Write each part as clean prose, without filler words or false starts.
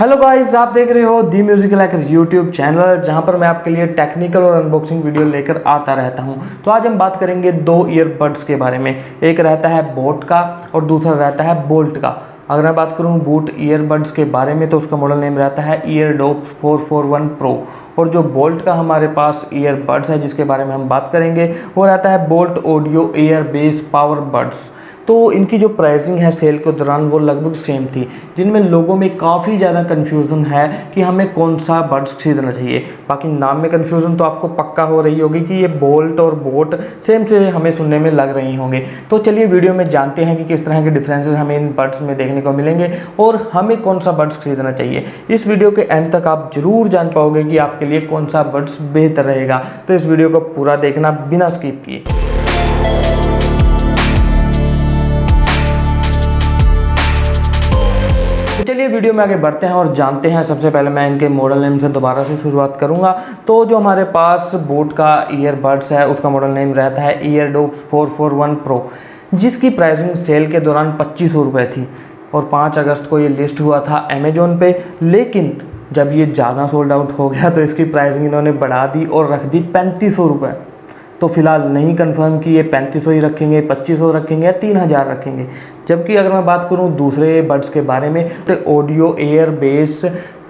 Hello guys, आप देख रहे हो दी म्यूजिकल हैकर यूट्यूब चैनल, जहां पर मैं आपके लिए टेक्निकल और अनबॉक्सिंग वीडियो लेकर आता रहता हूं। तो आज हम बात करेंगे दो ईयरबड्स के बारे में। एक रहता है बोट का और दूसरा रहता है बोल्ट का। अगर मैं बात करूं बोट ईयरबड्स के बारे में तो उसका मॉडल नेम रहता है ईयरडॉप्स 441 प्रो। और जो बोल्ट का हमारे पास ईयरबड्स है जिसके बारे में हम बात करेंगे वो रहता है bolt audio air base power buds. तो इनकी जो प्राइसिंग है सेल के दौरान वो लगभग सेम थी, जिनमें लोगों में काफ़ी ज़्यादा कन्फ्यूज़न है कि हमें कौन सा बड्स खरीदना चाहिए। बाकी नाम में कन्फ्यूज़न तो आपको पक्का हो रही होगी कि ये बोल्ट और बोट सेम से हमें सुनने में लग रही होंगे। तो चलिए वीडियो में जानते हैं कि किस तरह के डिफरेंसेस हमें इन बड्स में देखने को मिलेंगे और हमें कौन सा बड्स खरीदना चाहिए। इस वीडियो के एंड तक आप जरूर जान पाओगे कि आपके लिए कौन सा बड्स बेहतर रहेगा। तो इस वीडियो को पूरा देखना बिना स्किप किए। तो चलिए वीडियो में आगे बढ़ते हैं और जानते हैं। सबसे पहले मैं इनके मॉडल नेम से दोबारा से शुरुआत करूंगा। तो जो हमारे पास बोट का ईयरबड्स है उसका मॉडल नेम रहता है ईयरडॉप्स 441 प्रो, जिसकी प्राइसिंग सेल के दौरान 2500 रुपये थी और 5 अगस्त को ये लिस्ट हुआ था अमेजोन पे। लेकिन जब ये ज़्यादा सोल्ड आउट हो गया तो इसकी प्राइसिंग इन्होंने बढ़ा दी और रख दी 3500 रुपये। तो फिलहाल नहीं कंफर्म कि ये 3500 ही रखेंगे, 2500 रखेंगे या 3000 रखेंगे। जबकि अगर मैं बात करूं दूसरे बड्स के बारे में तो audio air base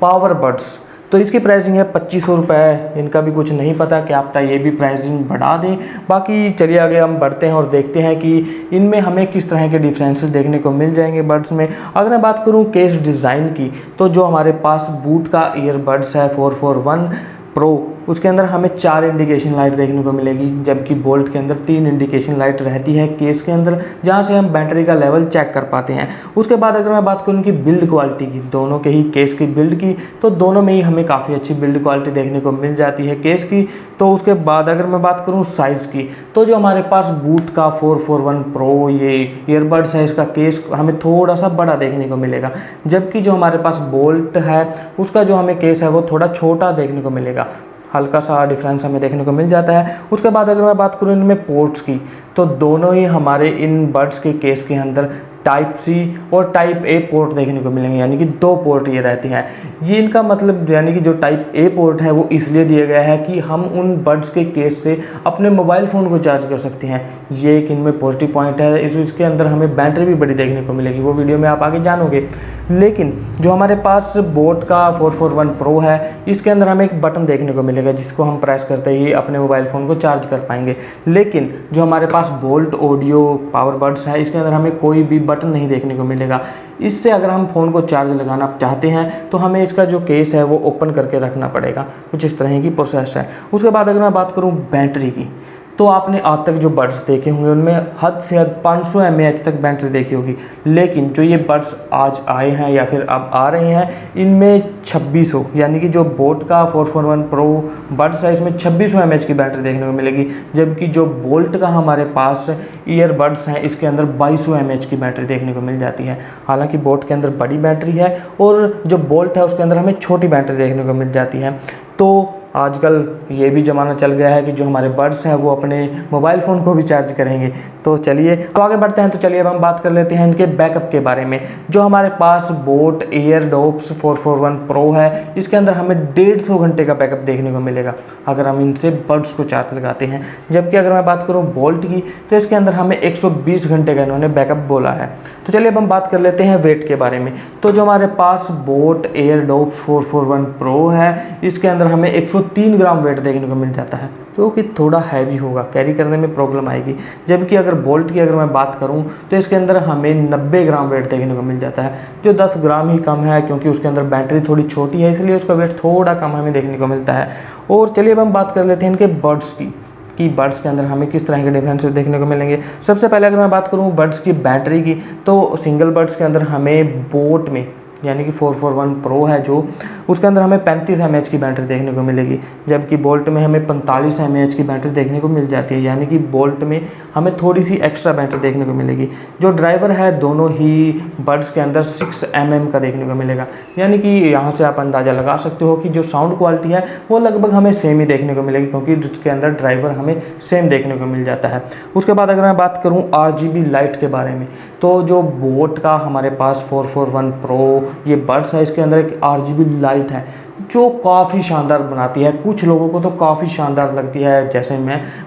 power buds, तो इसकी प्राइसिंग है 2500 रुपये। इनका भी कुछ नहीं पता, क्या पता ये भी प्राइसिंग बढ़ा दें। बाकी चलिए आगे हम बढ़ते हैं और देखते हैं कि इनमें हमें किस तरह के डिफरेंसेस देखने को मिल जाएंगे बड्स में। अगर मैं बात करूं केस डिज़ाइन की तो जो हमारे पास बूट का ईयरबड्स है 441 प्रो, उसके अंदर हमें 4 इंडिकेशन लाइट देखने को मिलेगी, जबकि बोल्ट के अंदर 3 इंडिकेशन लाइट रहती है केस के अंदर, जहां से हम बैटरी का लेवल चेक कर पाते हैं। उसके बाद अगर मैं बात करूं उनकी बिल्ड क्वालिटी की, दोनों के ही केस की बिल्ड की, तो दोनों में ही हमें काफ़ी अच्छी बिल्ड क्वालिटी देखने को मिल जाती है केस की। तो उसके बाद अगर मैं बात करूँ साइज़ की, तो जो हमारे पास बूट का 441 प्रो ये ईयरबड्स है, इसका केस हमें थोड़ा सा बड़ा देखने को मिलेगा, जबकि जो हमारे पास बोल्ट है उसका जो हमें केस है वो थोड़ा छोटा देखने को मिलेगा। हल्का सा डिफरेंस हमें देखने को मिल जाता है। उसके बाद अगर मैं बात करूँ इनमें पोर्ट्स की, तो दोनों ही हमारे इन बड्स के केस के अंदर टाइप सी और टाइप ए पोर्ट देखने को मिलेंगे, यानी कि 2 पोर्ट ये रहते हैं। ये इनका मतलब यानी कि जो टाइप ए पोर्ट है वो इसलिए दिया गया है कि हम उन बड्स के केस से अपने मोबाइल फ़ोन को चार्ज कर सकते हैं। ये एक इनमें पॉजिटिव पॉइंट है। इसके अंदर हमें बैटरी भी बड़ी देखने को मिलेगी, वो वीडियो में आप आगे जानोगे। लेकिन जो हमारे पास बोट का 441 प्रो है इसके अंदर हमें एक बटन देखने को मिलेगा जिसको हम प्रेस करते ही अपने मोबाइल फ़ोन को चार्ज कर पाएंगे। लेकिन जो हमारे पास बोल्ट ऑडियो पावर बड्स है इसके अंदर हमें कोई भी बटन नहीं देखने को मिलेगा। इससे अगर हम फ़ोन को चार्ज लगाना चाहते हैं तो हमें इसका जो केस है वो ओपन करके रखना पड़ेगा। कुछ इस तरह की प्रोसेस है। उसके बाद अगर मैं बात करूं बैटरी की, तो आपने आज तक जो बड्स देखे होंगे उनमें हद से हद 500 mAh तक बैटरी देखी होगी। लेकिन जो ये बड्स आज आए हैं या फिर अब आ रहे हैं इनमें 2600, यानी कि जो बोट का 441 प्रो बड्स है इसमें 2600 mAh की बैटरी देखने को मिलेगी, जबकि जो बोल्ट का हमारे पास ईयरबड्स हैं इसके अंदर 2200 mAh की बैटरी देखने को मिल जाती है। हालांकि बोट के अंदर बड़ी बैटरी है और जो बोल्ट है उसके अंदर हमें छोटी बैटरी देखने को मिल जाती है। तो आजकल ये भी ज़माना चल गया है कि जो हमारे बड्स हैं वो अपने मोबाइल फ़ोन को भी चार्ज करेंगे। तो चलिए तो आगे बढ़ते हैं। तो चलिए अब हम बात कर लेते हैं इनके बैकअप के बारे में। जो हमारे पास बोट ईयरडॉप्स 441 प्रो है इसके अंदर हमें 150 घंटे का बैकअप देखने को मिलेगा अगर हम इनसे बड्स को चार्ज लगाते हैं। जबकि अगर मैं बात करूँ बोल्ट की तो इसके अंदर हमें 120 घंटे का इन्होंने बैकअप बोला है। तो चलिए अब हम बात कर लेते हैं वेट के बारे में। तो जो हमारे पास बोट ईयरडॉप्स 441 प्रो है इसके अंदर हमें 103 ग्राम वेट देखने को मिल जाता है, जो कि थोड़ा हैवी होगा, कैरी करने में प्रॉब्लम आएगी। जबकि अगर बोल्ट की अगर मैं बात करूं तो इसके अंदर हमें 90 ग्राम वेट देखने को मिल जाता है, जो 10 ग्राम ही कम है क्योंकि उसके अंदर बैटरी थोड़ी छोटी है, इसलिए उसका वेट थोड़ा कम हमें देखने को मिलता है। और चलिए अब हम बात कर लेते हैं इनके बड्स की कि बड्स के अंदर हमें किस तरह के डिफरेंसेस देखने को मिलेंगे। सबसे पहले अगर मैं बात करूँ बड्स की बैटरी की, तो सिंगल बड्स के अंदर हमें बोट में यानी कि 441 प्रो है जो उसके अंदर हमें 35 mAh की बैटरी देखने को मिलेगी, जबकि बोल्ट में हमें 45 mAh की बैटरी देखने को मिल जाती है, यानी कि बोल्ट में हमें थोड़ी सी एक्स्ट्रा बैटरी देखने को मिलेगी। जो ड्राइवर है दोनों ही बड्स के अंदर 6 mm का देखने को मिलेगा, यानी कि यहाँ से आप अंदाज़ा लगा सकते हो कि जो साउंड क्वालिटी है वो लगभग हमें सेम ही देखने को मिलेगी क्योंकि इसके अंदर ड्राइवर हमें सेम देखने को मिल जाता है। उसके बाद अगर मैं बात करूँ RGB लाइट के बारे में, तो जो बोट का हमारे पास 441 प्रो ये बड्स है, इसके अंदर एक RGB लाइट है जो काफ़ी शानदार बनाती है। कुछ लोगों को तो काफ़ी शानदार लगती है, जैसे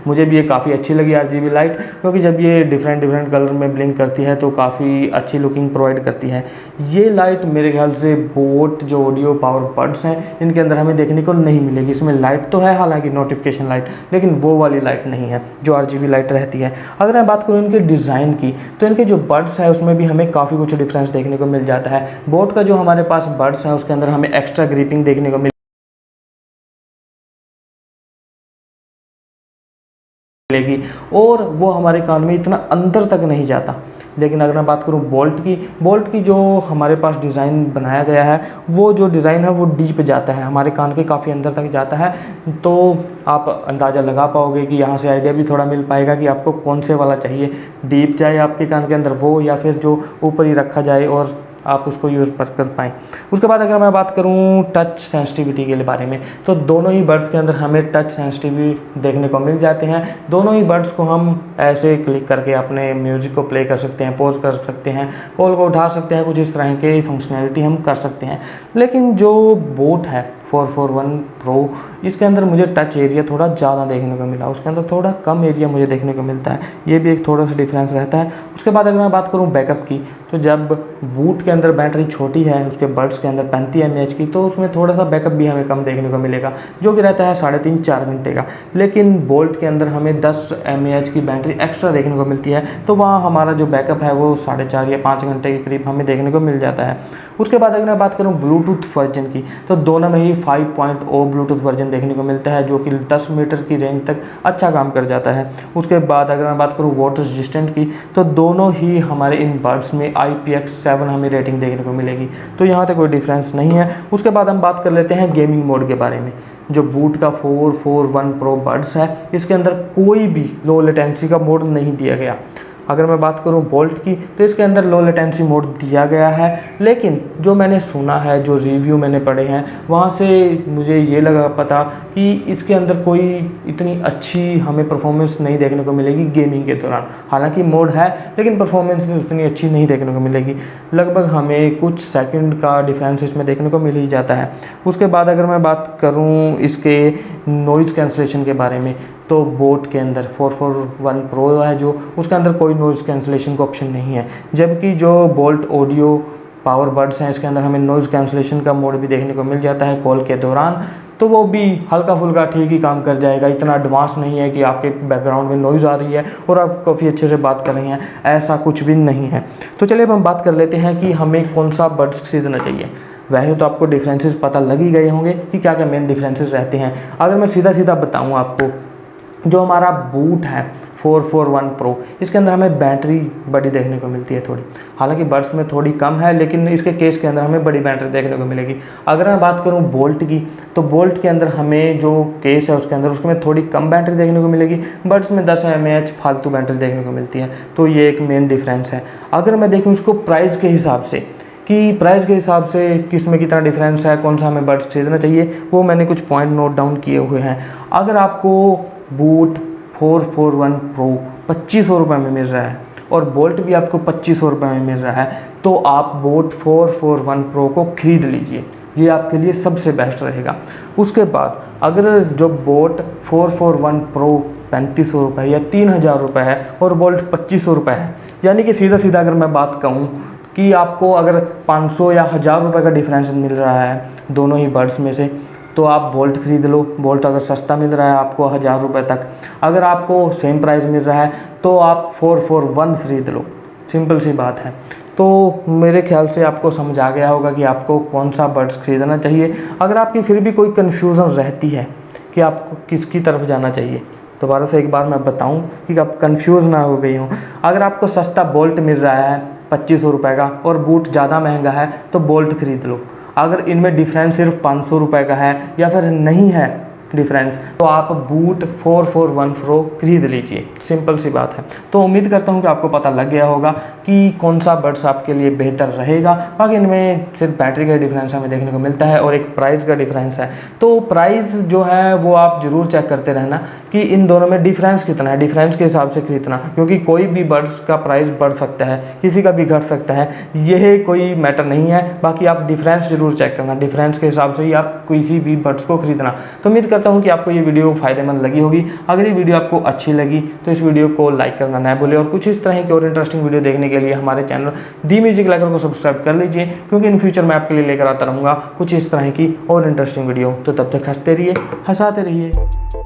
मुझे भी ये काफ़ी अच्छी लगी RGB लाइट, क्योंकि जब ये डिफरेंट डिफरेंट कलर में ब्लिंक करती है तो काफ़ी अच्छी लुकिंग प्रोवाइड करती है। ये लाइट मेरे ख्याल से बोट जो ऑडियो पावर बड्स हैं इनके अंदर हमें देखने को नहीं मिलेगी। इसमें लाइट तो है हालांकि नोटिफिकेशन लाइट, लेकिन वो वाली लाइट नहीं है जो RGB लाइट रहती है। अगर मैं बात करूँ इनके डिज़ाइन की, तो इनके जो बड्स है उसमें भी हमें काफ़ी कुछ डिफरेंस देखने को मिल जाता है। बोट का जो हमारे पास बड्स है उसके अंदर हमें एक्स्ट्रा ग्रिपिंग देखने को मिलेगी और वो हमारे कान में इतना अंदर तक नहीं जाता। लेकिन अगर मैं बात करूं बोल्ट की जो हमारे पास डिज़ाइन बनाया गया है, वो जो डिज़ाइन है वो डीप जाता है, हमारे कान के काफ़ी अंदर तक जाता है। तो आप अंदाज़ा लगा पाओगे कि यहाँ से आइडिया भी थोड़ा मिल पाएगा कि आपको कौन से वाला चाहिए, डीप जाए आपके कान के अंदर वो, या फिर जो ऊपर ही रखा जाए और आप उसको यूज़ कर पाएँ। उसके बाद अगर मैं बात करूँ टच सेंसिटिविटी के बारे में, तो दोनों ही बड्स के अंदर हमें टच सेंसिटिविटी देखने को मिल जाते हैं। दोनों ही बड्स को हम ऐसे क्लिक करके अपने म्यूज़िक को प्ले कर सकते हैं, पॉज कर सकते हैं, कॉल को उठा सकते हैं, कुछ इस तरह के फंक्शनैलिटी हम कर सकते हैं। लेकिन जो बोट है 441 प्रो, इसके अंदर मुझे टच एरिया थोड़ा ज़्यादा देखने को मिला, उसके अंदर थोड़ा कम एरिया मुझे देखने को मिलता है। ये भी एक थोड़ा सा डिफरेंस रहता है। उसके बाद अगर मैं बात करूँ बैकअप की, तो जब बूट के अंदर बैटरी छोटी है, उसके बड्स के अंदर 35 mAh की, तो उसमें थोड़ा सा बैकअप भी हमें कम देखने को मिलेगा, जो कि रहता है 3.5-4 घंटे का। लेकिन बोल्ट के अंदर हमें 10 mAh की बैटरी एक्स्ट्रा देखने को मिलती है, तो वहाँ हमारा जो बैकअप है वो 4.5 या 5 घंटे के करीब हमें देखने को मिल जाता है। उसके बाद अगर मैं बात करूँ ब्लूटूथ वर्जन की, तो दोनों में ही 5.0 ब्लूटूथ वर्जन देखने को मिलता है, जो कि 10 मीटर की रेंज तक अच्छा काम कर जाता है। उसके बाद अगर मैं बात करूँ वाटर रेजिस्टेंट की, तो दोनों ही हमारे इन बड्स में IPX7 हमें रेटिंग देखने को मिलेगी, तो यहाँ तक कोई डिफरेंस नहीं है। उसके बाद हम बात कर लेते हैं गेमिंग मोड के बारे में। जो बूट का 441 प्रो बड्स है, इसके अंदर कोई भी लो लेटेंसी का मोड नहीं दिया गया। अगर मैं बात करूं बोल्ट की, तो इसके अंदर लो लेटेंसी मोड दिया गया है, लेकिन जो मैंने सुना है, जो रिव्यू मैंने पढ़े हैं, वहाँ से मुझे ये लगा पता कि इसके अंदर कोई इतनी अच्छी हमें परफॉर्मेंस नहीं देखने को मिलेगी गेमिंग के दौरान। हालांकि मोड है, लेकिन परफॉर्मेंस उतनी अच्छी नहीं देखने को मिलेगी। लगभग हमें कुछ सेकंड का डिफरेंस इसमें देखने को मिल ही जाता है। उसके बाद अगर मैं बात करूँ इसके नॉइज़ कैंसलेशन के बारे में, तो बोट के अंदर 441 प्रो है जो, उसके अंदर कोई नॉइज़ कैंसलेशन का ऑप्शन नहीं है, जबकि जो बोल्ट ऑडियो पावर बड्स हैं इसके अंदर हमें नॉइज़ कैंसलेशन का मोड भी देखने को मिल जाता है कॉल के दौरान। तो वो भी हल्का फुल्का ठीक ही काम कर जाएगा, इतना एडवांस नहीं है कि आपके बैकग्राउंड में नॉइज़ आ रही है और आप काफ़ी अच्छे से बात कर रही हैं, ऐसा कुछ भी नहीं है। तो चलिए अब हम बात कर लेते हैं कि हमें कौन सा बड्स खरीदना चाहिए। वैसे तो आपको डिफरेंसेस पता लग ही गए होंगे कि क्या क्या मेन डिफरेंसेस रहते हैं। अगर मैं सीधा सीधा बताऊँ आपको, जो हमारा बूट है 441 प्रो, इसके अंदर हमें बैटरी बड़ी देखने को मिलती है थोड़ी, हालांकि बड्स में थोड़ी कम है, लेकिन इसके केस के अंदर हमें बड़ी बैटरी देखने को मिलेगी। अगर मैं बात करूं बोल्ट की, तो बोल्ट के अंदर हमें जो केस है उसके अंदर उसमें थोड़ी कम बैटरी देखने को मिलेगी, बड्स में 10 mAh फालतू बैटरी देखने को मिलती है। तो ये एक मेन डिफरेंस है। अगर मैं देखूँ इसको प्राइस के हिसाब से, कि प्राइस के हिसाब से किस में कितना डिफरेंस है, कौन सा हमें बड्स खरीदना चाहिए, वो मैंने कुछ पॉइंट नोट डाउन किए हुए हैं। अगर आपको बूट 441 प्रो 2500 रुपये में मिल रहा है और बोल्ट भी आपको 2500 रुपये में मिल रहा है, तो आप बोट 441 प्रो को खरीद लीजिए, ये आपके लिए सबसे बेस्ट रहेगा। उसके बाद अगर जो बोट 441 प्रो 3500 रुपये या 3000 रुपये है और बोल्ट 2500 रुपये है, यानी कि सीधा सीधा अगर मैं बात कहूँ कि आपको अगर 500 या 1000 रुपये का डिफरेंस मिल रहा है दोनों ही बड्स में से, तो आप बोल्ट खरीद लो। बोल्ट अगर सस्ता मिल रहा है आपको 1000 रुपये तक, अगर आपको सेम प्राइस मिल रहा है तो आप 441 खरीद लो, सिंपल सी बात है। तो मेरे ख्याल से आपको समझ आ गया होगा कि आपको कौन सा बड्स खरीदना चाहिए। अगर आपकी फिर भी कोई कन्फ्यूज़न रहती है कि आपको किसकी तरफ जाना चाहिए, दोबारा से एक बार मैं बताऊं कि आप कंफ्यूज ना हो गई हों। अगर आपको सस्ता बोल्ट मिल रहा है 2500 रुपये का और बूट ज़्यादा महंगा है, तो बोल्ट खरीद लो। अगर इनमें डिफरेंस सिर्फ 500 रुपये का है या फिर नहीं है डिफरेंस, तो आप बूट 441 प्रो खरीद लीजिए। सिंपल सी बात है। तो उम्मीद करता हूँ कि आपको पता लग गया होगा कि कौन सा बड्स आपके लिए बेहतर रहेगा। बाकी इनमें सिर्फ बैटरी का डिफरेंस हमें देखने को मिलता है और एक प्राइस का डिफरेंस है। तो प्राइस जो है वो आप ज़रूर चेक करते रहना कि इन दोनों में डिफरेंस कितना है, डिफरेंस के हिसाब से खरीदना, क्योंकि कोई भी बड्स का प्राइस बढ़ सकता है, किसी का भी घट सकता है, यह कोई मैटर नहीं है। बाकी आप डिफरेंस जरूर चेक करना, डिफरेंस के हिसाब से ही आप किसी भी बड्स को खरीदना। तो उम्मीद करता हूँ कि आपको ये वीडियो फायदेमंद लगी होगी। अगर ये वीडियो आपको अच्छी लगी तो इस वीडियो को लाइक करना ना भूलें और कुछ इस तरह की और इंटरेस्टिंग वीडियो देखने के लिए हमारे चैनल दी म्यूजिक लैकर को सब्सक्राइब कर लीजिए, क्योंकि इन फ्यूचर मैं आपके लिए लेकर आता रहूँगा कुछ इस तरह की और इंटरेस्टिंग वीडियो। तो तब तक हंसते रहिए, हंसाते रहिए।